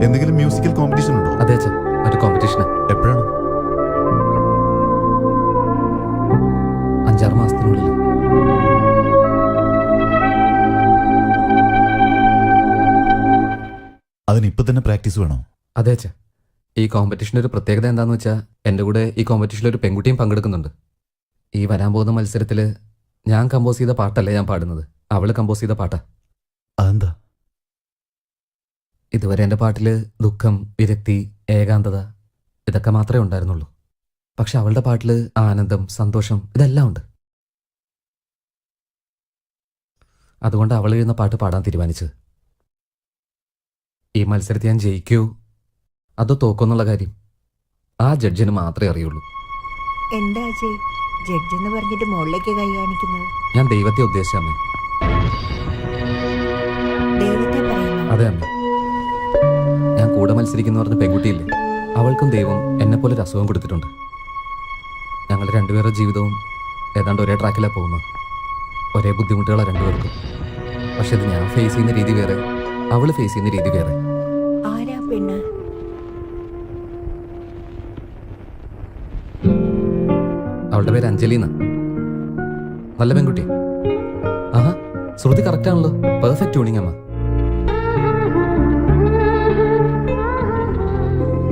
എന്തെങ്കിലും musical competition ഉണ്ടോ? അതെ അച്ഛാ, ഒരു കോമ്പറ്റീഷൻ. എപ്പോഴാണ്? 5-6 മാസത്തിനുള്ളിൽ. അതിന് ഇപ്പൊ തന്നെ പ്രാക്ടീസ് വേണോ? അതെ അച്ഛാ, ഈ കോമ്പറ്റീഷൻ്റെ ഒരു പ്രത്യേകത എന്താണെന്ന് വെച്ചാൽ എൻ്റെ കൂടെ ഈ കോമ്പറ്റീഷനിൽ ഒരു പെൺകുട്ടിയും പങ്കെടുക്കുന്നുണ്ട്. ഈ വരാൻ പോകുന്ന മത്സരത്തിൽ ഞാൻ കമ്പോസ് ചെയ്ത പാട്ടല്ല ഞാൻ പാടുന്നത്, അവള് കമ്പോസ് ചെയ്ത പാട്ടാ. അതെന്താ? ഇതുവരെ എൻ്റെ പാട്ടിൽ ദുഃഖം, വിരക്തി, ഏകാന്തത ഇതൊക്കെ മാത്രമേ ഉണ്ടായിരുന്നുള്ളൂ. പക്ഷെ അവളുടെ പാട്ടിൽ ആനന്ദം, സന്തോഷം ഇതെല്ലാം ഉണ്ട്. അതുകൊണ്ട് അവൾ എഴുതുന്ന പാട്ട് പാടാൻ തീരുമാനിച്ചത്. ഈ മത്സരത്തിൽ ഞാൻ ജയിക്കൂ അതോ തോക്കുന്നുള്ള കാര്യം ആ ജഡ്ജിന് മാത്രമേ അറിയുള്ളൂ. എന്താ ജഡ്ജ് എന്ന് പറഞ്ഞിട്ട് മുകളിലേക്ക് കൈ കാണിക്കുന്നത്? ഞാൻ ദൈവത്തെ ഉദ്ദേശിച്ച അമ്മേ. ദൈവത്തെ പറയുന്നു? അതെ അമ്മേ. ഞാൻ കൂടെ മത്സരിക്കുന്ന പറഞ്ഞ പെൺകുട്ടിയില്ലേ, അവൾക്കും ദൈവം എന്നെപ്പോലെ ഒരു അസുഖം കൊടുത്തിട്ടുണ്ട്. ഞങ്ങൾ രണ്ടുപേരുടെ ജീവിതവും ഏതാണ്ട് ഒരേ ട്രാക്കിലാണ് പോകുന്നത്. ഒരേ ബുദ്ധിമുട്ടുകളാണ് രണ്ടുപേർക്കും. പക്ഷെ ഇത് ഞാൻ ഫേസ് ചെയ്യുന്ന രീതി വേറെ, അവള് ഫേസ് ചെയ്യുന്ന രീതി വേറെ. ആരാ പെണ്ണ്? അവളുടെ പേര് അഞ്ജലി എന്നാ. നല്ല പെൺകുട്ടി. ആഹാ, ശ്രുതി കറക്റ്റ് ആണല്ലോ. പെർഫെക്റ്റ് ട്യൂണിങ് അമ്മ.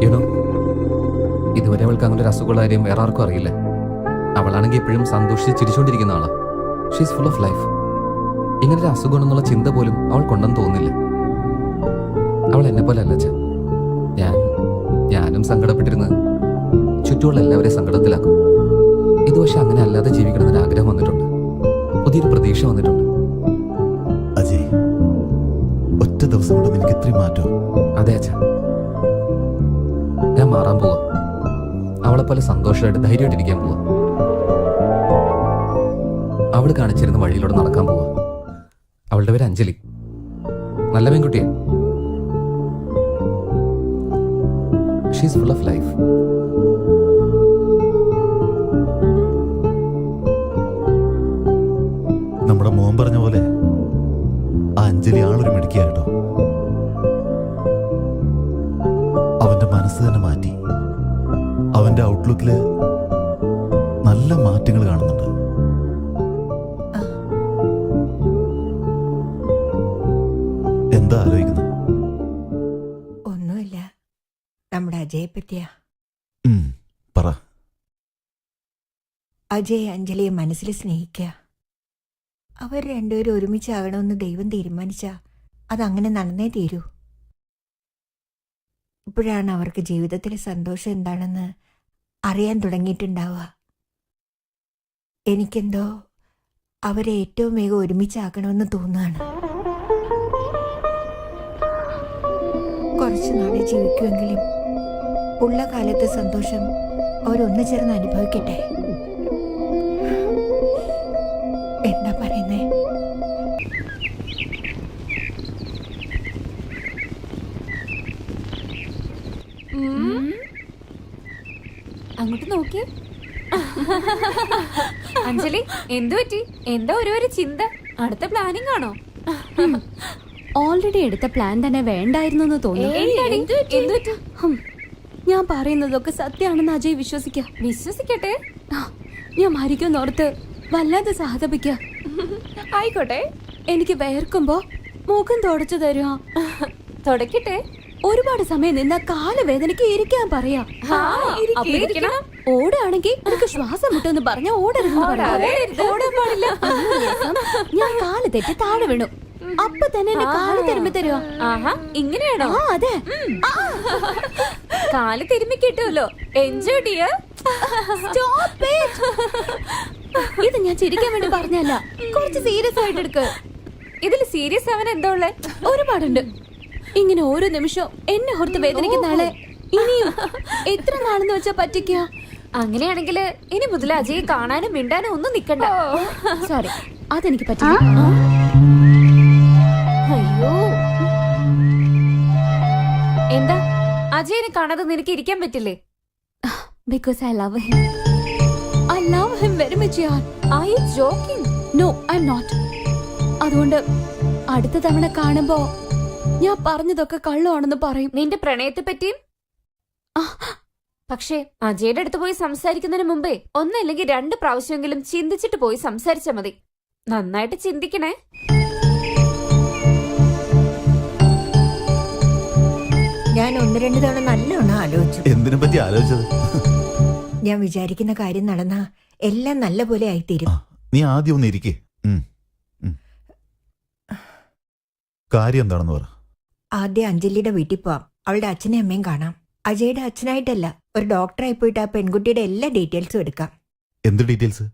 യുനോ, ഇതുവരെ അവൾക്ക് അങ്ങനെ ഒരു അസുഖമുള്ള കാര്യം വേറെ ആർക്കും അറിയില്ല. അവളാണെങ്കിൽ എപ്പോഴും സന്തോഷിച്ച് ചിരിച്ചുകൊണ്ടിരിക്കുന്ന ആളാ. She's full of life. ഇങ്ങനൊരു അസുഖമാണെന്നുള്ള ചിന്ത പോലും അവൾക്കുണ്ടെന്ന് തോന്നുന്നില്ല. അവൾ എന്നെ പോലെ അല്ല അച്ഛാ. ഞാനും സങ്കടപ്പെട്ടിരുന്ന് ചുറ്റുമുള്ള എല്ലാവരെയും സങ്കടത്തിലാക്കും. ഇത് പക്ഷെ അങ്ങനെ അല്ലാതെ ജീവിക്കണമെന്നൊരു ആഗ്രഹം വന്നിട്ടുണ്ട്. പുതിയൊരു പ്രതീക്ഷ വന്നിട്ടുണ്ട്. അജയ്, ഒറ്റ ദിവസം കൊണ്ട് നിനക്ക് ഇത്രയും മാറ്റോ? അതെ അച്ഛാ, ഞാൻ മാറാൻ പോവാ. അവളെ പോലെ സന്തോഷമായിട്ട് ധൈര്യമായിട്ടിരിക്കാൻ പോവാ. അവൾ കാണിച്ചിരുന്ന വഴിയിലൂടെ നടക്കാൻ പോവാ. അവളുടെ പേര് അഞ്ജലി. നല്ല പെൺകുട്ടിയാ. She's full of life. നമ്മുടെ മോൻ പറഞ്ഞ പോലെ ആ അഞ്ജലി ആളൊരു മിടുക്കിയാട്ടോ. അവന്റെ മനസ്സ് തന്നെ മാറ്റി. അവന്റെ ഔട്ട്ലുക്കില് നല്ല മാറ്റങ്ങൾ കാണുന്നുണ്ട്. എന്താ ആലോചിക്കുന്നത്? ഒന്നുമില്ല, നമ്മുടെ അജയെ പറ്റിയാ. പറ. അജയ് അഞ്ജലിയെ മനസ്സിൽ സ്നേഹിക്കുക. അവർ രണ്ടുപേരും ഒരുമിച്ചാകണമെന്ന് ദൈവം തീരുമാനിച്ചാ അതങ്ങനെ നടന്നേ തീരൂ. ഇപ്പോഴാണ് അവർക്ക് ജീവിതത്തിലെ സന്തോഷം എന്താണെന്ന് അറിയാൻ തുടങ്ങിയിട്ടുണ്ടാവുക. എനിക്കെന്തോ അവരെ ഏറ്റവും വേഗം ഒരുമിച്ചാക്കണമെന്ന് തോന്നുകയാണ്. കുറച്ചു നാളെ ജീവിക്കുമെങ്കിലും ഉള്ള കാലത്തെ സന്തോഷം അവരൊന്നു ചേർന്ന് അനുഭവിക്കട്ടെ. എന്താ പറയുന്നേ? അങ്ങോട്ട് നോക്കി. അഞ്ജലി, എന്തു പറ്റി? എന്താ ഒരു ചിന്ത? അടുത്ത പ്ലാനിങ് ആണോ? ഓൾറെഡി എടുത്ത പ്ലാൻ തന്നെ വേണ്ടായിരുന്നു തോന്നുന്നു. ഞാൻ പറയുന്നതൊക്കെ സത്യമാണെന്ന് അജയ് വിശ്വസിക്കട്ടെ. ഞാൻ മരിക്കുന്നോർത്ത് വല്ലാതെ സഹതപിക്ക. ആയിക്കോട്ടെ. എനിക്ക് വേർക്കുമ്പോ മുഖം തുടച്ചു തരുമോ? തുടക്കട്ടെ. ഒരുപാട് സമയം നിന്ന കാലുവേദനയ്ക്ക് ഇരിക്കാൻ പറയാ. ഓടാണെങ്കിൽ എനിക്ക് ശ്വാസം മുട്ടെന്ന് പറഞ്ഞ ഓടരുതെന്ന് പറയാം. ഞാൻ കാല് തെറ്റി താഴെ വീണു. അപ്പൊ തന്നെ എന്നെ കാല് തിരുമ്പി തരുമോ? ഇങ്ങനെയാണോ? അതെ, കാല് തിരുമ്പി കിട്ടുമല്ലോ. Enjoy dear. ഇത് ഞാൻ ചിരിക്കാൻ വേണ്ടി പറഞ്ഞല്ല, കുറച്ച് സീരിയസ് ആയിട്ട് എടുക്ക്. ഇതിൽ സീരിയസ് ആവാൻ എന്താ ഉള്ളേ? ഒരുപാടുണ്ട്. ഇങ്ങനെ ഓരോ നിമിഷവും എന്നെ ഓർത്ത് വേദനിക്കുന്ന ആളെ ഇനിയും എത്ര നാളെന്ന് വെച്ചാ പറ്റിക്ക? അങ്ങനെയാണെങ്കിൽ ഇനി മുതൽ അജയ് കാണാനും മിണ്ടാനും ഒന്നും നിക്കണ്ട. സോറി, അതെനിക്ക് പറ്റില്ല. അജയനെ കാണാതെ നിനക്ക് ഇരിക്കാൻ പറ്റില്ലേ? Because I love him. I love him very much, yaar. Are you joking? No, I'm not. അതുകൊണ്ട് അടുത്ത തവണ കാണുമ്പോ ഞാൻ പറഞ്ഞതൊക്കെ കള്ളമാണെന്ന് പറയും. നിന്റെ പ്രണയത്തെ പറ്റിയും. പക്ഷേ അജയുടെ അടുത്ത് പോയി സംസാരിക്കുന്നതിന് മുമ്പേ ഒന്നല്ലെങ്കിൽ 2 പ്രാവശ്യമെങ്കിലും ചിന്തിച്ചിട്ട് പോയി സംസാരിച്ചാ മതി. നന്നായിട്ട് ചിന്തിക്കണേ. ഞാൻ 1-2 തവണ നല്ലോണം ആലോചിച്ചു. എന്തിനെ പറ്റി ആലോചിച്ചത്? ഞാൻ വിചാരിക്കുന്ന കാര്യം നടന്നാ എല്ലാം നല്ല പോലെ ആയിത്തീരും. നീ ആദ്യം ഒന്ന് ഇരിക്കേ. കാര്യം എന്താണെന്ന് പറ. ആദ്യം അഞ്ജലിയുടെ വീട്ടിൽ പോവാം. അവളുടെ അച്ഛനെയും അമ്മയും കാണാം. അജയുടെ അച്ഛനായിട്ടല്ല, ഒരു ഡോക്ടറായി പോയിട്ട് ആ പെൺകുട്ടിയുടെ എല്ലാ ഡീറ്റെയിൽസും എടുക്കാം. എന്ത് ഡീറ്റെയിൽസ്?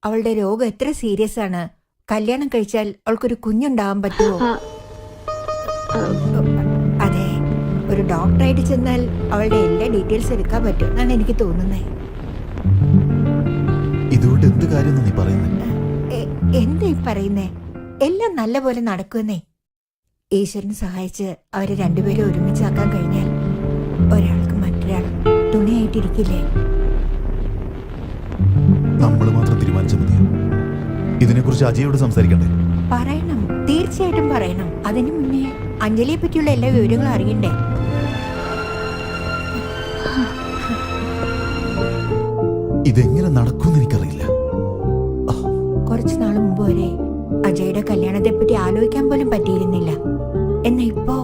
അവളുടെ രോഗം എത്ര സീരിയസ് ആണ്, കല്യാണം കഴിച്ചാൽ അവൾക്കൊരു കുഞ്ഞുണ്ടാവാൻ പറ്റുമോ? അതെ, ഒരു ഡോക്ടറായിട്ട് ചെന്നാൽ അവളുടെ എല്ലാ ഡീറ്റെയിൽസ് എടുക്കാൻ പറ്റും എന്നാണ് എനിക്ക് തോന്നുന്നത്. ഇതുകൊണ്ട് എന്ത് കാര്യം നീ പറയുന്നത്? എന്താ ഈ പറയുന്നേ? എല്ലാം നല്ല പോലെ നടക്കുമെന്നേ. ഈശ്വരൻ സഹായിച്ച് അവരെ രണ്ടുപേരും ഒരുമിച്ചാക്കാൻ കഴിഞ്ഞാൽ ഒരാൾക്ക് മറ്റൊരാളും തുണയായിട്ടിരിക്കില്ലേ? നമ്മൾ മാത്രം തീരുമാനിച്ചാൽ മതിയോ? ഇതിനെക്കുറിച്ച് അജയോട് സംസാരിക്കണ്ടേ? പറയണം, തീർച്ചയായിട്ടും പറയണം. അതിനു മുന്നേ അഞ്ജലിയെ പറ്റിയുള്ള എല്ലാ വിവരങ്ങളും അറിയണ്ടേ? ഇതെങ്ങനെ നടക്കുമെന്ന് എനിക്കറിയില്ല. കുറച്ചു നാൾ മുമ്പ് വരെ അജയുടെ കല്യാണത്തെ പറ്റി ആലോചിക്കാൻ പോലും പറ്റിയിരുന്നില്ല. എന്നാ ഇപ്പോ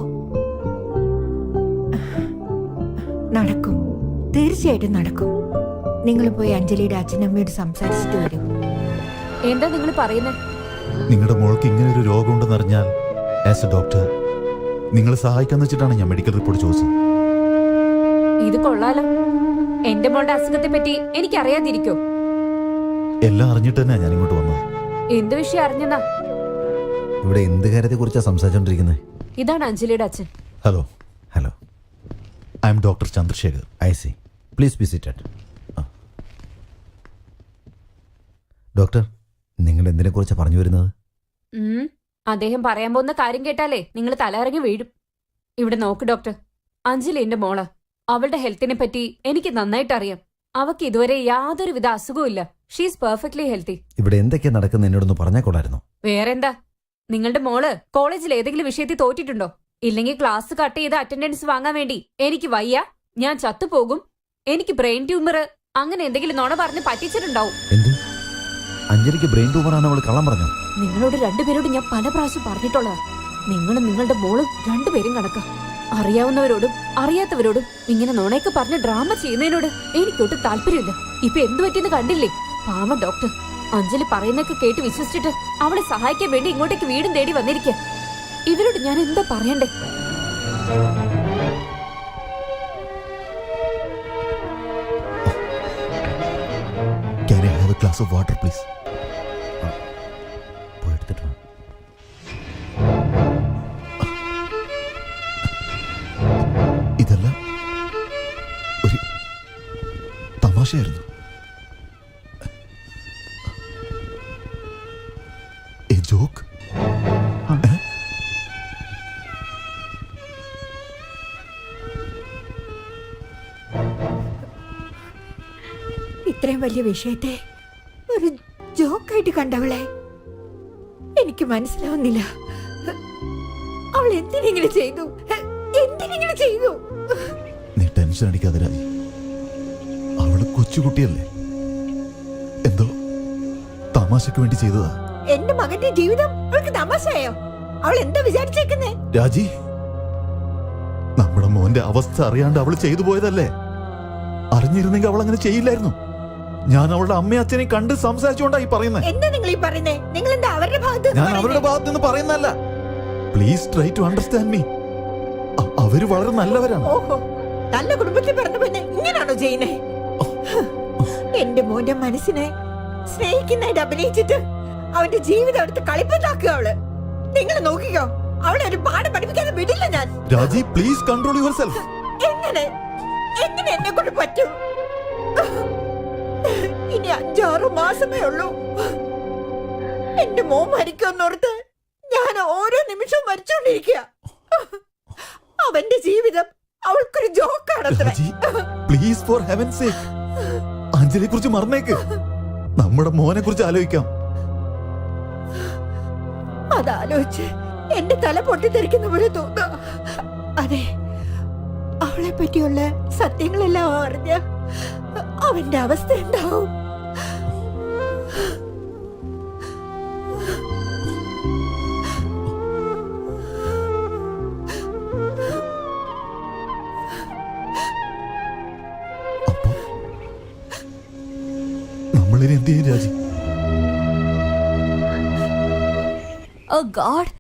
നടക്കും, തീർച്ചയായിട്ടും നടക്കും. നിങ്ങൾ പോയി അഞ്ജലിയുടെ അച്ഛനമ്മയോട് സംസാരിച്ചിട്ട് വരും. എന്താ നിങ്ങൾ പറയുന്നത്? നിങ്ങളുടെ മോൾക്ക് ഇങ്ങനെ ഒരു രോഗമുണ്ടെന്ന് അറിഞ്ഞാൽ ആസ് എ ഡോക്ടർ നിങ്ങളെ സഹായിക്കാന്ന് വെച്ചിട്ടാണ് ഞാൻ മെഡിക്കൽ റിപ്പോർട്ട് ചോദിച്ചത്. ഇത് കൊള്ളാലോ. എന്റെ മോളുടെ അസുഖത്തെ പറ്റി എനിക്ക് അറിയാതിരിക്കോ? എല്ലാം അറിഞ്ഞിട്ട് തന്നെയാ ഞാൻ ഇങ്ങോട്ട് വന്നത്. എന്ത് വിഷയം അറിഞ്ഞെന്നാ? ഇവിടെ എന്ത് കാര്യത്തെ കുറിച്ചാ സംസാരിച്ചോണ്ടിരിക്കുന്നത്? ഇതാണ് അഞ്ജലിയുടെ അച്ഛൻ. Hello, hello, I am doctor Chandrashekhar. I see. Please be seated. Doctor, നിങ്ങൾ എന്തിനെ കുറിച്ചാണ് പറഞ്ഞു വരുന്നത്? അദ്ദേഹം പറയാൻ പോകുന്ന കാര്യം കേട്ടാലേ നിങ്ങൾ തലയിറങ്ങി വീഴും. ഇവിടെ നോക്ക് ഡോക്ടർ, അഞ്ജലി എന്റെ മോള്. അവളുടെ ഹെൽത്തിനെ പറ്റി എനിക്ക് നന്നായിട്ട് അറിയാം. അവക്ക് ഇതുവരെ യാതൊരുവിധ അസുഖവും ഇല്ല. She's perfectly healthy. ഇവിടെ എന്തൊക്കെയാ നടക്കുന്നത് എന്നോടൊന്ന് പറഞ്ഞാൽ കൊള്ളായിരുന്നു. വേറെന്താ? നിങ്ങളുടെ മോള് കോളേജിൽ ഏതെങ്കിലും വിഷയത്തിൽ തോറ്റിട്ടുണ്ടോ? ഇല്ലെങ്കിൽ ക്ലാസ് കട്ട് ചെയ്ത് അറ്റൻഡൻസ് വാങ്ങാൻ വേണ്ടി എനിക്ക് വയ്യ, ഞാൻ ചത്തുപോകും, എനിക്ക് ബ്രെയിൻ ട്യൂമർ, അങ്ങനെ എന്തെങ്കിലും നുണ പറഞ്ഞ് പറ്റിച്ചിട്ടുണ്ടാവും. എന്ത്? അഞ്ജലിക്ക് ബ്രെയിൻ ട്യൂമറാണ് അവൾ കള്ളം പറഞ്ഞു? നിങ്ങളോട് രണ്ടുപേരോട് ഞാൻ പല പ്രാവശ്യം പറഞ്ഞിട്ടുള്ളതാ. നിങ്ങളും നിങ്ങളുടെ മോളും രണ്ടുപേരും കണക്കാം. അറിയാവുന്നവരോടും അറിയാത്തവരോടും ഇങ്ങനെ നുണയൊക്കെ പറഞ്ഞ് ഡ്രാമ ചെയ്യുന്നതിനോട് എനിക്കൊട്ടും താല്പര്യമില്ല. ഇപ്പൊ എന്തു പറ്റിയെന്ന് കണ്ടില്ലേ? പാവം ഡോക്ടർ. അഞ്ജലി പറയുന്നൊക്കെ കേട്ട് വിശ്വസിച്ചിട്ട് അവളെ സഹായിക്കാൻ വേണ്ടി ഇങ്ങോട്ടേക്ക് വീടും തേടി വന്നിരിക്കുക. ഇവരോട് ഞാൻ എന്താ പറയണ്ടേ? Can I have a glass of water, please? പോയി എടുത്തിട്ട് വാ. ഇതെല്ലാം ഒരു തമാശയായിരുന്നു. A joke? ഇത്രയും വലിയ വിഷയത്തെ ഒരു ജോക്കായിട്ട് കണ്ടവളെ എനിക്ക് മനസ്സിലാവുന്നില്ല. അവൾ എന്തിനെങ്ങനെ ചെയ്തു? എന്തിനെങ്ങനെ ചെയ്തു? നീ ടെൻഷൻ അടിക്കാതിരായി. അവള് കൊച്ചുകുട്ടിയല്ലേ, എന്തോ തമാശക്ക് വേണ്ടി ചെയ്തതാ. എന്റെ മകന്റെ ജീവിതം അവൾക്ക് തമാശയോ? അവൾ എന്താ വിചാരിച്ചേക്കുന്നേ? രാജി, നമ്മുടെ മോന്റെ അവസ്ഥ അറിയാണ്ട് അവള് ചെയ്തു പോയതല്ലേ. അറിഞ്ഞിരുന്നെങ്കിൽ അവൾ അങ്ങനെ ചെയ്യില്ലായിരുന്നു. ഞാൻ അവളുടെ അമ്മയും അച്ഛനെയും കണ്ട് സംസാരിച്ചുകൊണ്ടായി പറയുന്നത്. എന്താ നിങ്ങൾ ഈ പറയുന്നേ? നിങ്ങൾ എന്താ അവരുടെ ഭാഗത്ത്? ഞാൻ അവരുടെ ഭാഗത്ത് നിന്ന് പറയുന്നല്ല. Please try to understand me. അവര് വളരെ നല്ലവരാണ്. ഓഹോ, നല്ല കുടുംബത്തിൽ പറഞ്ഞ പിന്നെ ഇങ്ങനാണോ ചെയ്യുന്നേ? എന്റെ മോന്റെ മനസ്സിനെ സ്നേഹിക്കുന്നതായിട്ട് അഭിനയിച്ചിട്ട് അവന്റെ ജീവിതം എടുത്ത് കളിപ്പത്താക്കുക അവള്. നിങ്ങൾ നോക്കിക്കോ, അവളെ ഒരു പാഠം പഠിപ്പിക്കാതെ വിടില്ല ഞാൻ. രാജി, പ്ലീസ് കൺട്രോൾ യുവർ സെൽഫ്. എങ്ങനെ എങ്ങനെ എന്നെ കൊണ്ട് പറ്റും? ഇനി 5-6 മാസമേ ഉള്ളൂ. എന്റെ മോൻ മരിക്കുമെന്നോർത്ത് ഞാൻ ഓരോ നിമിഷവും മരിച്ചോണ്ടിരിക്കുക. അവന്റെ ജീവിതം അവൾക്കൊരു ജോക്കാണത്ര. രാജി പ്ലീസ് ഫോർ ഹെവൻ സേക്ക് അഞ്ജലിയെ കുറിച്ച് മറന്നേക്ക്. നമ്മുടെ മോനെ കുറിച്ച് ആലോചിക്കാം. അതാലോചിച്ച് എന്റെ തല പൊട്ടിത്തെറിക്കുന്ന പോലെ തോന്നാ. അതെ, അവളെ പറ്റിയുള്ള സത്യങ്ങളെല്ലാം അറിഞ്ഞ അവന്റെ അവസ്ഥ എന്താവും? അപ്പൊ നമ്മളിനി എന്ത് ചെയ്യും രാജി? ഓ ഗോഡ്,